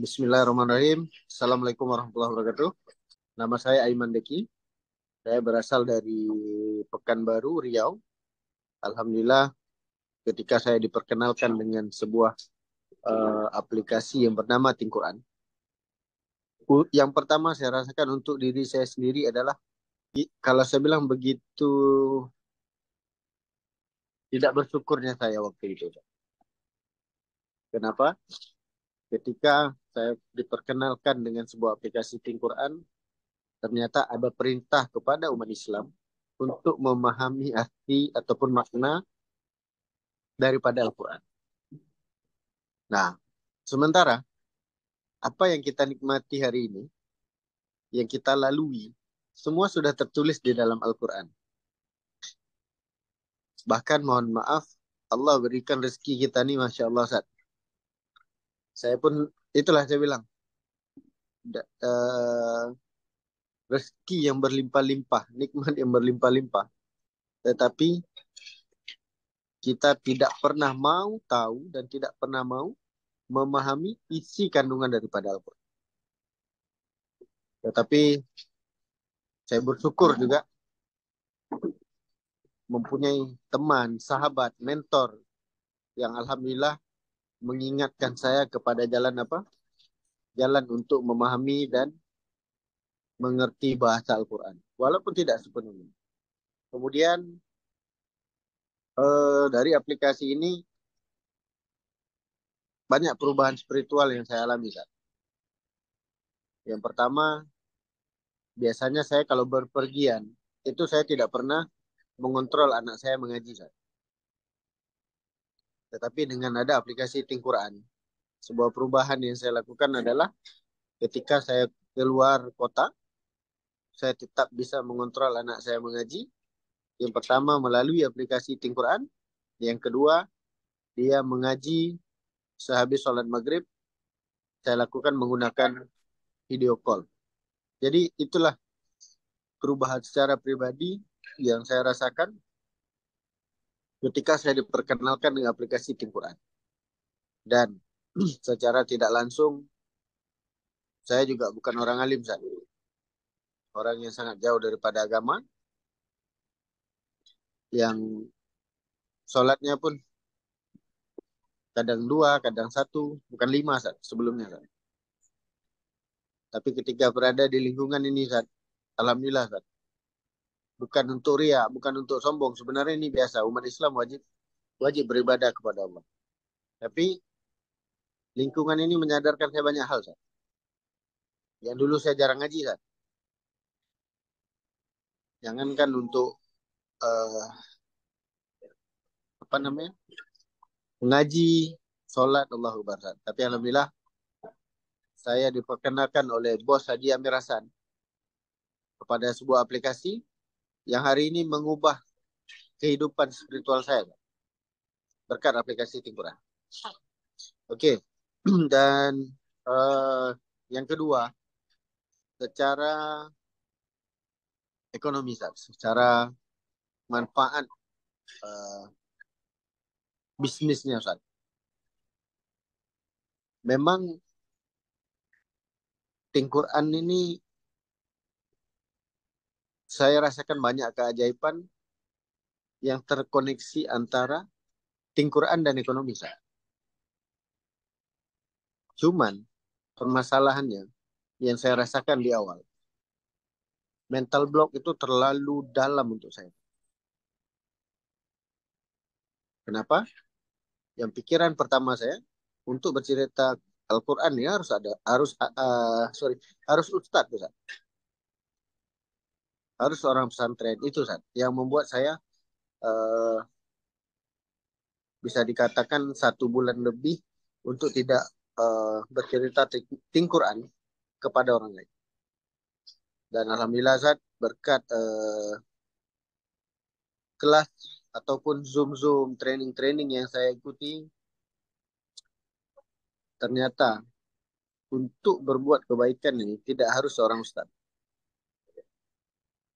Bismillahirrahmanirrahim. Assalamualaikum warahmatullahi wabarakatuh. Nama saya Aiman Deki. Saya berasal dari Pekanbaru, Riau. Alhamdulillah, ketika saya diperkenalkan dengan sebuah aplikasi yang bernama Tin Quran. Yang pertama saya rasakan untuk diri saya sendiri adalah, kalau saya bilang begitu tidak bersyukurnya saya waktu itu. Kenapa? Ketika saya diperkenalkan dengan sebuah aplikasi Tin Quran, ternyata ada perintah kepada umat Islam untuk memahami arti ataupun makna daripada Al-Quran. Nah, sementara apa yang kita nikmati hari ini, yang kita lalui, semua sudah tertulis di dalam Al-Quran. Bahkan mohon maaf, Allah berikan rezeki kita nih, Masya Allah, Ustaz. Saya pun, itulah saya bilang, rezeki yang berlimpah-limpah, nikmat yang berlimpah-limpah. Tetapi kita tidak pernah mau tahu dan tidak pernah mau memahami isi kandungan daripada Al-Quran. Tetapi saya bersyukur juga mempunyai teman, sahabat, mentor yang alhamdulillah mengingatkan saya kepada jalan apa? Jalan untuk memahami dan mengerti bahasa Al-Quran. Walaupun tidak sepenuhnya. Kemudian dari aplikasi ini banyak perubahan spiritual yang saya alami, Ustaz. Yang pertama, biasanya saya kalau berpergian, itu saya tidak pernah mengontrol anak saya mengaji, Ustaz. Tetapi dengan ada aplikasi Tin Quran, sebuah perubahan yang saya lakukan adalah ketika saya keluar kota, saya tetap bisa mengontrol anak saya mengaji. Yang pertama melalui aplikasi Tin Quran. Yang kedua, dia mengaji sehabis sholat maghrib. Saya lakukan menggunakan video call. Jadi itulah perubahan secara pribadi yang saya rasakan ketika saya diperkenalkan dengan aplikasi Tin Quran. Dan secara tidak langsung, saya juga bukan orang alim, Ustaz. Orang yang sangat jauh daripada agama, yang sholatnya pun kadang dua, kadang satu, bukan lima, Ustaz, sebelumnya, Ustaz. Tapi ketika berada di lingkungan ini, Ustaz, alhamdulillah, Ustaz. Bukan untuk ria, bukan untuk sombong. Sebenarnya ini biasa. Umat Islam wajib wajib beribadah kepada Allah. Tapi lingkungan ini menyadarkan saya banyak hal, Ustaz. Yang dulu saya jarang ngaji, Ustaz. Jangankan untuk uh, apa namanya? Mengaji, sholat, Allahu Akbar, Ustaz. Tapi alhamdulillah saya diperkenalkan oleh bos Haji Amir Hasan kepada sebuah aplikasi yang hari ini mengubah kehidupan spiritual saya, Ustaz. Berkat aplikasi Tin Quran. Oke. Dan uh, yang kedua, secara ekonomi, secara manfaat uh, bisnisnya, Ustaz. Memang Tin Quran ini saya rasakan banyak keajaiban yang terkoneksi antara Tin Quran dan ekonomi, Ustaz. Cuman permasalahannya yang saya rasakan di awal, mental block itu terlalu dalam untuk saya. Kenapa? Yang pikiran pertama saya untuk bercerita Al-Quran ya harus ada, harus ustadz, Ustaz. Harus orang pesantren itu, Ustaz, yang membuat saya uh, bisa dikatakan 1 bulan lebih untuk tidak bercerita Tin Quran kepada orang lain. Dan alhamdulillah, Ustaz, berkat kelas ataupun Zoom training-training yang saya ikuti, ternyata untuk berbuat kebaikan ini tidak harus seorang ustaz,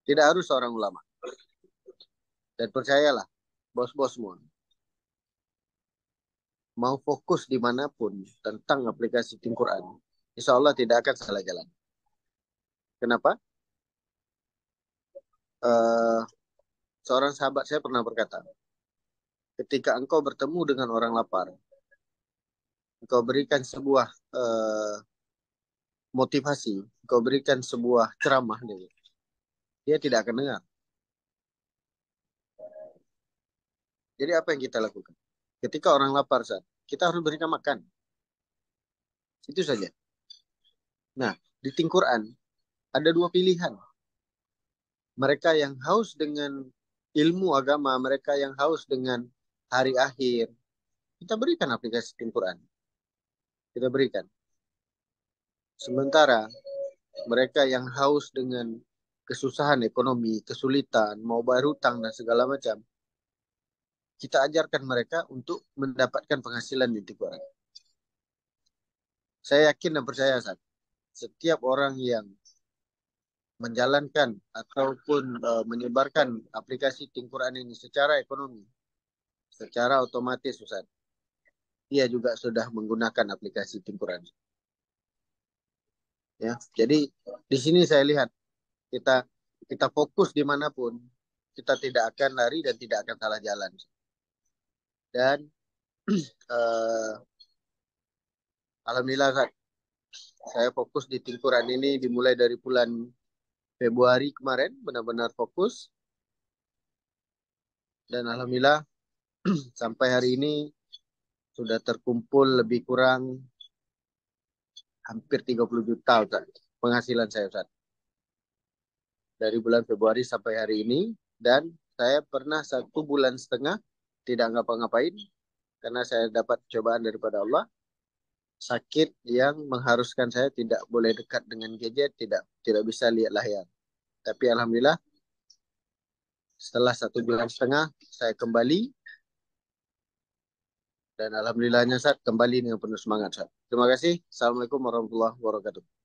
tidak harus seorang ulama. Dan percayalah, bos-bos semua, mau fokus dimanapun tentang aplikasi Tin Quran, insya Allah tidak akan salah jalan. Kenapa? Eh, Seorang sahabat saya pernah berkata, ketika engkau bertemu dengan orang lapar, engkau berikan sebuah motivasi, engkau berikan sebuah ceramah, dia tidak akan dengar. Jadi apa yang kita lakukan? Ketika orang lapar, saat kita harus berikan makan. Itu saja. Nah, di Quran ada dua pilihan. Mereka yang haus dengan ilmu agama, mereka yang haus dengan hari akhir, kita berikan aplikasi Quran. Kita berikan. Sementara mereka yang haus dengan kesusahan ekonomi, kesulitan, mau bayar hutang dan segala macam, kita ajarkan mereka untuk mendapatkan penghasilan di Quran. Saya yakin dan percaya, San, setiap orang yang menjalankan ataupun menyebarkan aplikasi Quran ini secara ekonomi, secara otomatis, Ustaz, dia juga sudah menggunakan aplikasi Quran. Ya, jadi di sini saya lihat kita kita fokus dimanapun, kita tidak akan lari dan tidak akan salah jalan. Dan eh, alhamdulillah, Ustaz, saya fokus di Quran ini dimulai dari bulan Februari kemarin, benar-benar fokus. Dan alhamdulillah sampai hari ini sudah terkumpul lebih kurang hampir 30 juta, Ustaz, penghasilan saya, Ustaz. Dari bulan Februari sampai hari ini. Dan saya pernah 1,5 bulan tidak ngapa-ngapain karena saya dapat cobaan daripada Allah. Sakit yang mengharuskan saya tidak boleh dekat dengan gadget, tidak bisa lihat layar. Tapi alhamdulillah setelah 1,5 bulan saya kembali. Dan alhamdulillahnya, Ustaz, kembali dengan penuh semangat, Ustaz. Terima kasih. Assalamualaikum warahmatullahi wabarakatuh.